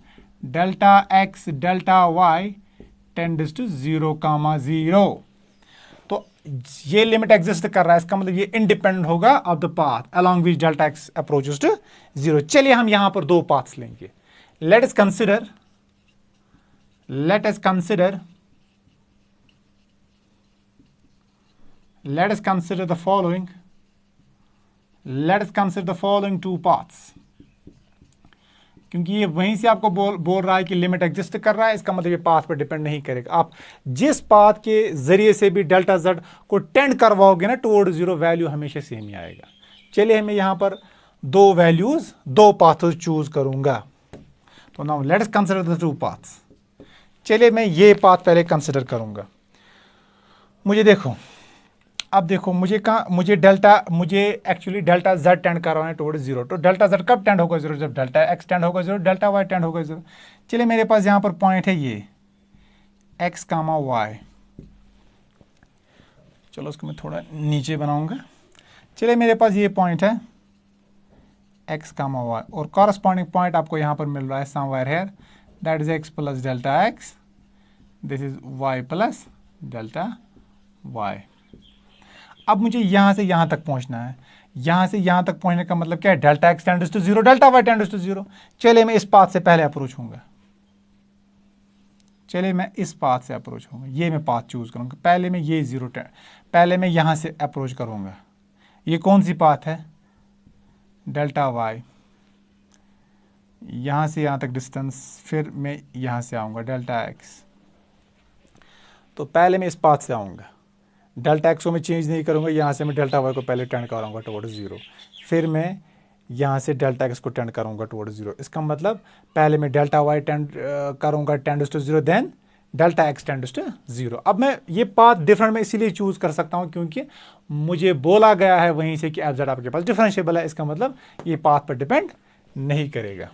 delta x delta y tends to 0, 0। तो ये limit exist कर रहा है, इसका मतलब ये independent होगा of the path along which delta x approaches to 0। चलिए हम यहां पर दो पाथ्स लेंगे। Let us consider let us consider the following two paths. क्योंकि ये वहीं से आपको बोल रहा है कि लिमिट एग्जिस्ट कर रहा है, इसका मतलब ये पाथ पर डिपेंड नहीं करेगा। आप जिस पाथ के जरिए से भी डेल्टा जेड को टेंड करवाओगे ना टुवर्ड जीरो, वैल्यू हमेशा सेम ही आएगा। चलिए हमें यहां पर दो वैल्यूज, दो पाथ्स चूज करूंगा। तो now let's consider the two paths. चलिए मैं ये पाथ पहले कंसिडर करूंगा। मुझे देखो, अब देखो मुझे एक्चुअली डेल्टा जेड टेंड करवाना है टुवर्ड्स जीरो। तो डेल्टा जेड कब टेंड होगा जीरो? जब डेल्टा एक्स टेंड होगा जीरो, डेल्टा वाई टेंड होगा जीरो। चलिए मेरे पास यहां पर पॉइंट है ये एक्स कामा वाई। चलो उसको मैं थोड़ा नीचे बनाऊंगा। चलिए मेरे पास ये पॉइंट है एक्स कामा वाई, और कॉरस्पॉन्डिंग पॉइंट आपको यहां पर मिल रहा है somewhere here, that is x plus delta x, this is y plus delta y. अब मुझे यहां से यहां तक पहुंचना है। यहां से यहां तक पहुंचने का मतलब क्या है? Delta x tends to zero, delta y tends to zero. चलिए मैं इस पाथ से पहले अप्रोच होऊंगा। ये मैं पाथ चूज करूंगा। पहले मैं ये पहले मैं यहां से अप्रोच करूंगा। ये कौन सी पाथ है? Delta y. यहां से यहां तक डिस्टेंस, फिर मैं यहां से आऊंगा डेल्टा एक्स। तो पहले मैं इस पाथ से आऊंगा, डेल्टा एक्स को मैं चेंज नहीं करूंगा। यहाँ से मैं डेल्टा वाई को पहले टेंड कराऊंगा टुवर्ड्स जीरो, फिर मैं यहाँ से डेल्टा एक्स को टेंड करूंगा टुवर्ड्स जीरो। इसका मतलब पहले मैं डेल्टा वाई टेंड करूंगा tends to zero, then delta x tends to zero. अब मैं ये पाथ डिफरेंट में इसीलिए चूज कर सकता हूँ क्योंकि मुझे बोला गया है वहीं से कि एफ जेड आपके पास डिफरेंशिएबल है। इसका मतलब ये पाथ पर डिपेंड नहीं करेगा।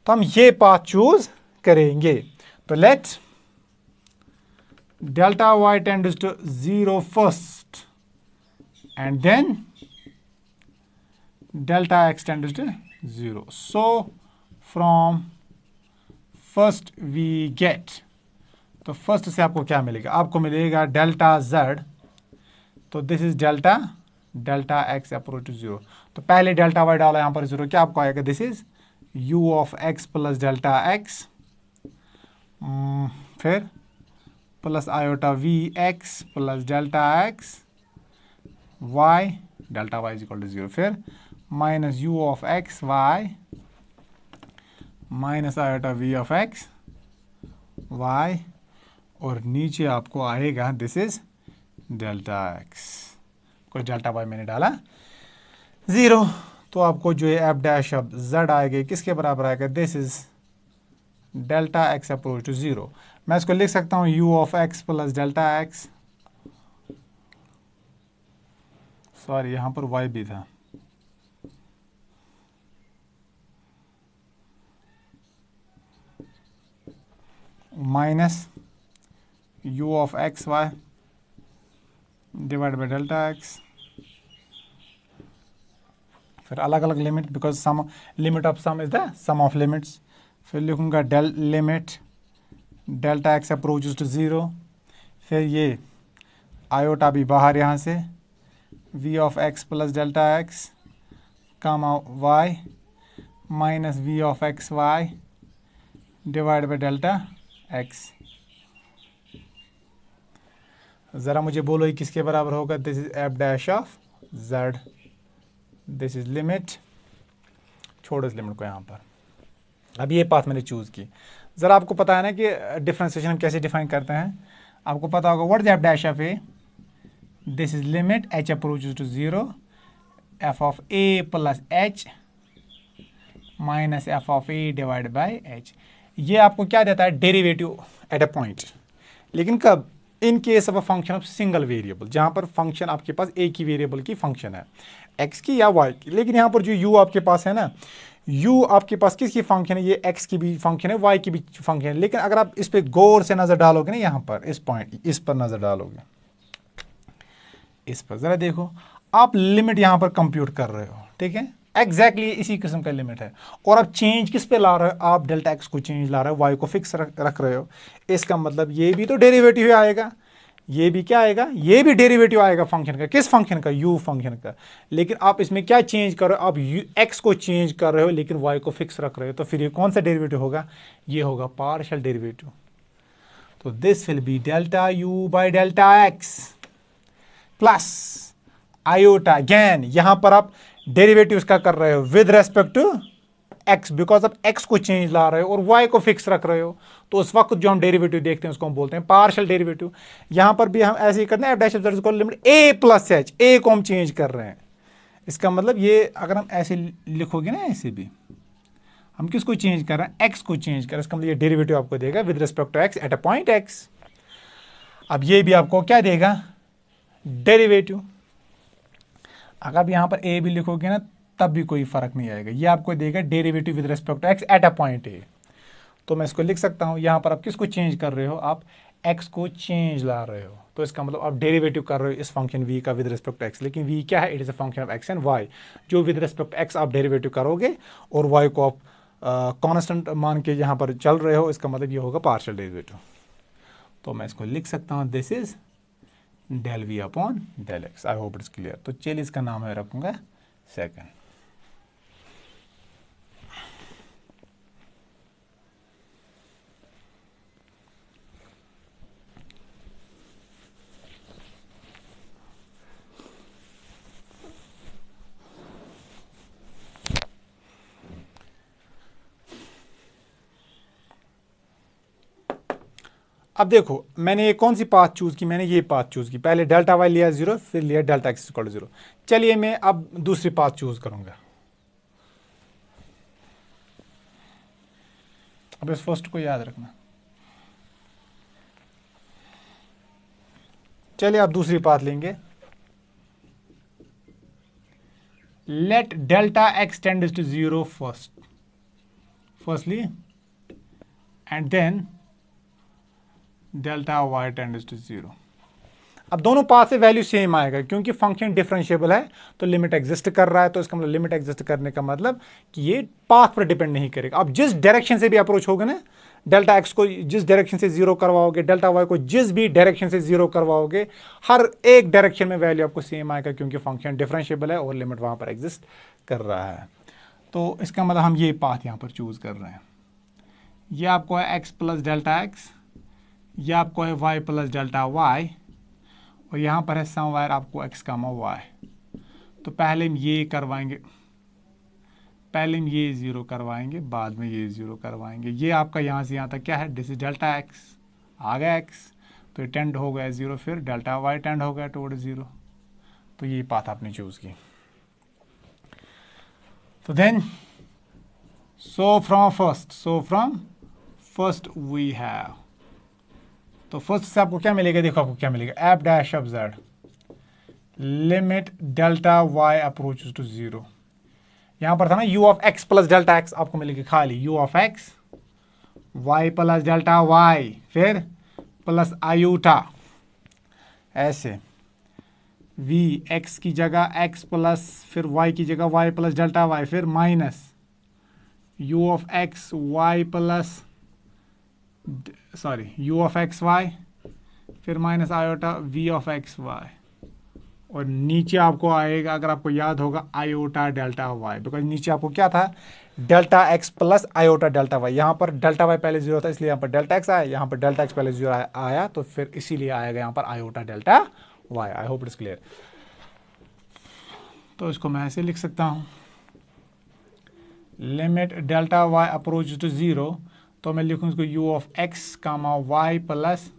तो हम ये पाथ चूज करेंगे। तो late delta y tends to 0 first and then delta x tends to 0. So from first we get, तो फर्स्ट से आपको क्या मिलेगा? आपको मिलेगा डेल्टा z, तो this is delta x approach to 0। तो पहले डेल्टा y डाला यहां पर 0, क्या आपको आएगा? This is u of x plus delta x, फिर plus iota v x plus delta x y, delta y is equal to 0, फिर minus u of x y minus iota v of x y, और नीचे आपको आएगा this is delta x, कोई delta y मैंने डाला 0। तो आपको जो है एफ डैश ऑफ जेड आएगा किसके बराबर आएगा? This is delta x approach to 0। मैं इसको लिख सकता हूं u of x plus delta x, sorry यहां पर y भी था, minus u of x y divide by delta x, फिर अलग अलग limit, because sum limit of sum is the sum of limits. फिर लिखूंगा limit delta x approaches to 0, फिर ये आयोटा भी बाहर यहाँ से, v of x plus delta x comma y minus v of x y divide by delta x। ज़रा मुझे बोलो ये किसके बराबर होगा? This is f dash of z, this is limit, छोड़ो इस लिमिट को यहाँ पर। अब ये पाथ मैंने चूज़ की। ज़रा आपको पता है ना कि डिफरेंशिएशन हम कैसे डिफाइन करते हैं? आपको पता होगा what is f dash of a? This is limit h approaches to 0 f of a plus h minus f of a divide by h। ये आपको क्या देता है? Derivative at a point. लेकिन कब? In case of a function of single variable, जहां पर function आपके पास एक ही वेरिएबल की फंक्शन है, x की या y की। लेकिन यहाँ पर जो u आपके पास है ना, u आपके पास किसकी फंक्शन है? ये x की भी फंक्शन है, y की भी फंक्शन है। लेकिन अगर आप इस पे गौर से नजर डालोगे ना, यहाँ पर इस पॉइंट, इस पर नजर डालोगे, इस पर जरा देखो, आप लिमिट यहाँ पर कंप्यूट कर रहे हो, ठीक है? एग्जैक्टली इसी किस्म का लिमिट है। और आप चेंज किस पे ला रहे हो? आप डेल्टा एक्स को चेंज ला रहे हो, वाई को फिक्स रख रहे हो। इसका मतलब ये भी तो डेरिवेटिव आएगा, ये भी क्या आएगा? ये भी डेरिवेटिव आएगा फंक्शन का। किस फंक्शन का? यू फंक्शन का। लेकिन आप इसमें क्या चेंज कर रहे हो? आप एक्स को चेंज कर रहे हो लेकिन वाई को फिक्स रख रहे हो। तो फिर ये कौन सा डेरिवेटिव होगा? ये होगा पार्शियल डेरिवेटिव। तो this will be delta u by delta x. Plus iota, again यहां पर आप डेरिवेटिव का कर रहे हो with respect to x, because आप एक्स को चेंज ला रहे हो और वाई को फिक्स रख रहे हो, तो उस वक्त जो हम डेरिवेटिव देखते हैं उसको हम बोलते हैं पार्शियल डेरिवेटिव। यहां पर भी हम ऐसे ही करते हैं, f dash of z equal limit a plus h, a को हम चेंज कर रहे हैं। इसका मतलब ये अगर हम ऐसे लिखोगे ना, ऐसे भी हम किसको चेंज कर रहे हैं, एक्स को चेंज कर रहे हैं। इसका मतलब ये डेरिवेटिव आपको देगा with respect to x at a point x. अब ये भी आपको क्या देगा, डेरिवेटिव। अगर आप यहां पर ए भी लिखोगे ना तब भी कोई फर्क नहीं आएगा, ये आपको देगा derivative with respect to x at a point a. तो मैं इसको लिख सकता हूं, यहां पर आप किसको चेंज कर रहे हो, आप एक्स को चेंज ला रहे हो, तो इसका मतलब आप डेरिवेटिव कर रहे हो इस फंक्शन v का विद रिस्पेक्ट टू एक्स। लेकिन v क्या है, it is a function of x and y, जो विद रिस्पेक्ट टू एक्स आप डेरिवेटिव करोगे और y को आप कांस्टेंट मान के यहां पर चल रहे हो, इसका मतलब ये होगा पार्शियल डेरिवेटिव। तो मैं इसको लिख सकता हूं, this is del v upon del x. I hope it's clear. तो चलिए इसका नाम मैं रखूंगा सेकंड। अब देखो मैंने ये कौन सी पाथ चूज की, मैंने ये पाथ चूज की, पहले डेल्टा वाई लिया 0, फिर लिया डेल्टा एक्स इक्वल टू 0। चलिए मैं अब दूसरी पाथ चूज करूंगा। अब इस फर्स्ट को याद रखना। चलिए आप दूसरी पाथ लेंगे, let delta x tends to 0 firstly and then delta y tends to 0। अब दोनों पाथ से वैल्यू सेम आएगा क्योंकि फंक्शन डिफरेंशिएबल है, तो लिमिट एग्जिस्ट कर रहा है, तो इसका मतलब लिमिट एग्जिस्ट करने का मतलब कि ये पाथ पर डिपेंड नहीं करेगा। अब जिस डायरेक्शन से भी अप्रोच होगा ना, डेल्टा एक्स को जिस डायरेक्शन से 0 करवाओगे, डेल्टा वाई को जिस भी डायरेक्शन से 0 करवाओगे, हर एक डायरेक्शन में वैल्यू आपको सेम आएगा क्योंकि फंक्शन डिफरेंशिएबल है और लिमिट वहां पर एग्जिस्ट कर रहा है। तो इसका मतलब हम ये पाथ यहां पर चूज कर रहे हैं। ये आपको है एक्स प्लस डेल्टा एक्स, ये आपको है y प्लस डेल्टा वाई, और यहाँ पर है समवेयर आपको x कामा y। तो पहले हम ये करवाएंगे, पहले हम ये 0 करवाएंगे, बाद में ये 0 करवाएंगे। ये आपका यहाँ से यहाँ तक क्या है, दिस इज डेल्टा x, आ गया x, तो ये टेंड हो गया 0, फिर डेल्टा y टेंड हो गया टुवर्ड 0। तो ये पाथ आपने चूज की। तो then so from first we have, तो फर्स्ट से आपको क्या मिलेगा, देखो आपको क्या मिलेगा, f dash of z limit delta y approaches to 0। यहां पर था ना u of x plus delta x, आपको मिलेगी खाली u of x y plus delta y, फिर प्लस आयूटा, ऐसे v x की जगह x प्लस फिर y की जगह y प्लस डेल्टा वाई, फिर minus u of x y plus u of x y, फिर minus iota v of x y, और नीचे आपको आएगा, अगर आपको याद होगा, आयोटा डेल्टा वाई, बिकॉज नीचे आपको क्या था, delta x plus iota delta y. यहाँ पर डेल्टा वाई पहले 0 था इसलिए यहाँ पर डेल्टा एक्स आया, यहाँ पर डेल्टा एक्स पहले 0 आया तो फिर इसीलिए आएगा यहाँ पर iota delta y. I hope it's clear. तो इसको मैं ऐसे लिख सकता हूँ, limit delta y approach to 0, तो मैं लिखूँ इसको u of x comma y plus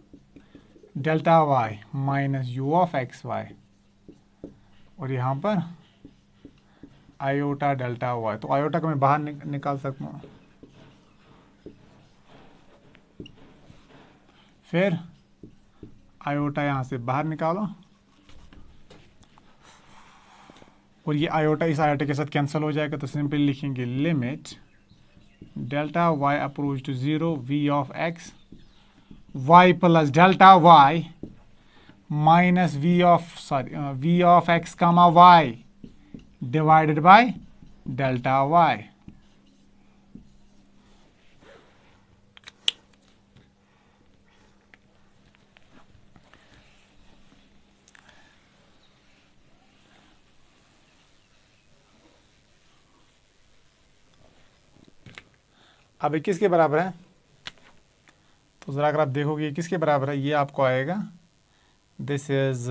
delta y minus u of x y, और यहाँ पर आयोटा डेल्टा y। तो आयोटा को मैं बाहर निकाल सकता हूँ, फिर आयोटा यहाँ से बाहर निकालो, और ये आयोटा इस आयोटा के साथ कैंसिल हो जाएगा, तो सिंपली लिखेंगे limit delta y approach to 0 v of x y plus delta y minus v of x comma y divided by delta y। अब ये किसके बराबर है, तो ज़रा अगर आप देखोगे ये किसके बराबर है, ये आपको आएगा, this is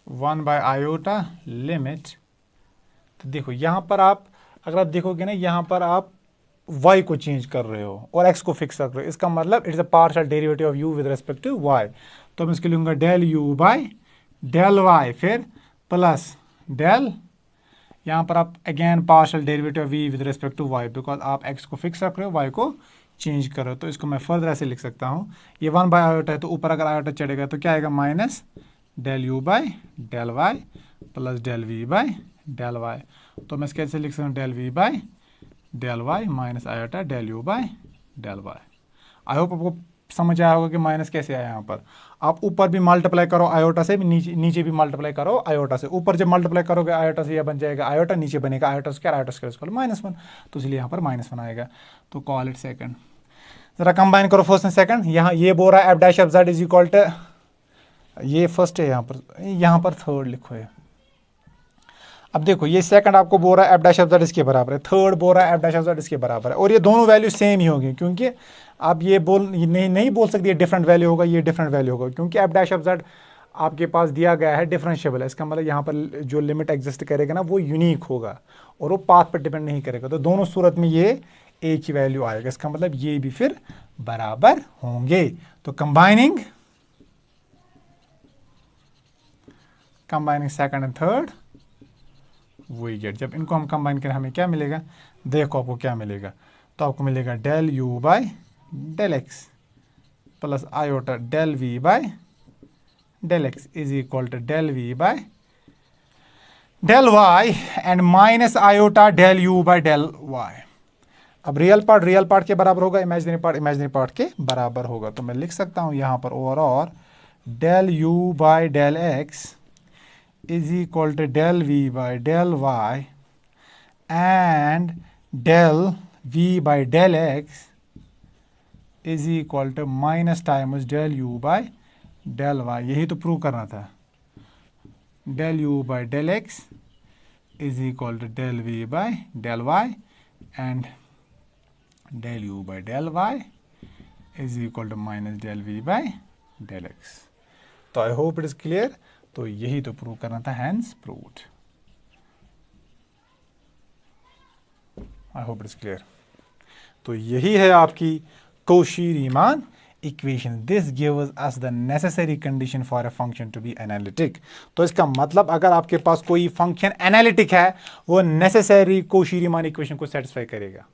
1 by iota limit, तो देखो यहाँ पर आप अगर आप देखोगे ना, यहाँ पर आप y को चेंज कर रहे हो और x को फिक्स रख रहे हो, इसका मतलब it's a partial derivative of u with respect to y। तो मैं इसके लूँगा del u by del y, फिर प्लस डेल, यहाँ पर आप again partial derivative of v with respect to y, because आप x को फिक्स रख रहे हो, y को चेंज कर रहे हो। तो इसको मैं फर्दर ऐसे लिख सकता हूँ, ये 1 बाय आयोटा है तो ऊपर अगर आयोटा चढ़ेगा तो क्या आएगा, minus del u by del y plus del v by del y। तो मैं कैसे लिख सकता हूँ, del v by del y minus iota del u by del y। I hope आपको समझ आया होगा कि माइनस कैसे आया। यहाँ पर आप ऊपर भी मल्टीप्लाई करो आयोटा से, नीचे भी मल्टीप्लाई करो आयोटा से। ऊपर जब मल्टीप्लाई करोगे आयोटा से यह बन जाएगा आयोटा, नीचे बनेगा आयोटा स्क्वायर, आयोटा स्क्वायर -1, तो इसलिए यहाँ पर -1 आएगा। तो कॉल इट सेकंड। जरा कंबाइन करो फर्स्ट एंड सेकंड। यहाँ ये बोल रहा है f dash of z is equal to, ये फर्स्ट है, यहाँ पर थर्ड लिखो है। अब देखो ये सेकंड आपको बोल रहा है एफ डैश ऑफ जेड इसके बराबर है, थर्ड बोल रहा है एफ डैश ऑफ जेड इसके बराबर है, और ये दोनों वैल्यू सेम ही होंगी, क्योंकि आप ये नहीं बोल सकते ये डिफरेंट वैल्यू होगा, ये डिफरेंट वैल्यू होगा, क्योंकि एफ डैश ऑफ जेड आपके पास दिया गया है डिफरेंशिएबल है। इसका मतलब यहाँ पर जो लिमिट एग्जिस्ट करेगा ना वो यूनिक होगा और वो पाथ पर डिपेंड नहीं करेगा। तो दोनों सूरत में ये एक ही वैल्यू आएगा, इसका मतलब ये भी फिर बराबर होंगे। तो कंबाइनिंग सेकंड एंड थर्ड वही गेट, जब इनको हम कंबाइन करें हमें क्या मिलेगा, देखो आपको क्या मिलेगा। तो आपको मिलेगा del u by del x plus iota del v by del x is equal to del v by del y and minus iota del u by del y। अब रियल पार्ट के बराबर होगा, इमेजिनरी पार्ट के बराबर होगा। तो मैं लिख सकता हूं यहाँ पर overall del u by del x is equal to del v by del y and del v by del x is equal to minus times del u by del y। यही तो प्रूव करना था। del u by del x is equal to del v by del y and del u by del y is equal to minus del v by del x। तो I hope it is clear. तो यही तो prove करना था, hence proved. I hope it is clear. तो यही है आपकी Cauchy Riemann equation. This gives us the necessary condition for a function to be analytic. तो इसका मतलब अगर आपके पास कोई फंक्शन एनालिटिक है वो नेसेसरी कौशी-रीमान इक्वेशन को सेटिस्फाई करेगा।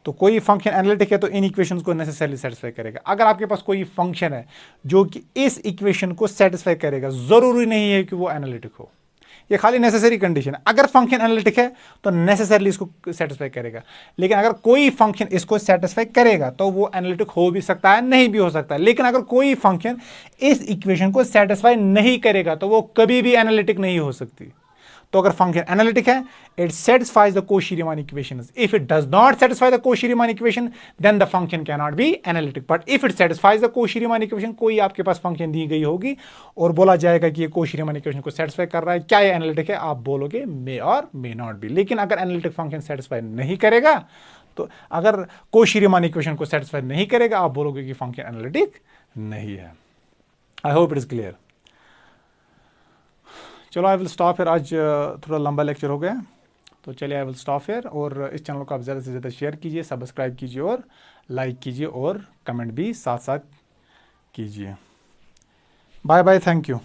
तो कोई फंक्शन एनालिटिक है तो इन इक्वेशंस को नेसेसरली सेटिस्फाई करेगा। अगर आपके पास कोई फंक्शन है जो कि इस इक्वेशन को सेटिस्फाई करेगा, जरूरी नहीं है कि वो एनालिटिक हो, ये खाली नेसेसरी कंडीशन है। अगर फंक्शन एनालिटिक है तो नेसेसरली इसको सेटिस्फाई करेगा, लेकिन अगर कोई फंक्शन इसको सेटिस्फाई करेगा तो वो एनालिटिक हो भी सकता है, नहीं भी हो सकता है। लेकिन अगर कोई फंक्शन इस इक्वेशन को सेटिस्फाई नहीं करेगा तो वो कभी भी एनालिटिक नहीं हो सकती। तो अगर फंक्शन एनालिटिक है, it satisfies the Cauchy Riemann equation. If it does not satisfy the Cauchy Riemann equation then the function can not be analytic. But if it satisfies the Cauchy Riemann equation, कोई आपके पास फंक्शन दी गई होगी और बोला जाएगा कि ये कौशी-रीमान इक्वेशन को सेटिस्फाई कर रहा है, क्या ये एनालिटिक है, आप बोलोगे मे और मे नॉट बी। लेकिन अगर एनालिटिक फंक्शन सेटिस्फाई नहीं करेगा, तो अगर कौशी-रीमान इक्वेशन को सेटिस्फाई नहीं करेगा, आप बोलोगे कि फंक्शन एनालिटिक नहीं है। आई होप इट इज क्लियर। चलो आई विल स्टॉप फिर, आज थोड़ा लंबा लेक्चर हो गया, तो चलिए आई विल स्टॉप फिर। और इस चैनल को आप ज़्यादा से ज़्यादा शेयर कीजिए, सब्सक्राइब कीजिए और लाइक कीजिए और कमेंट भी साथ साथ कीजिए। Bye bye, thank you.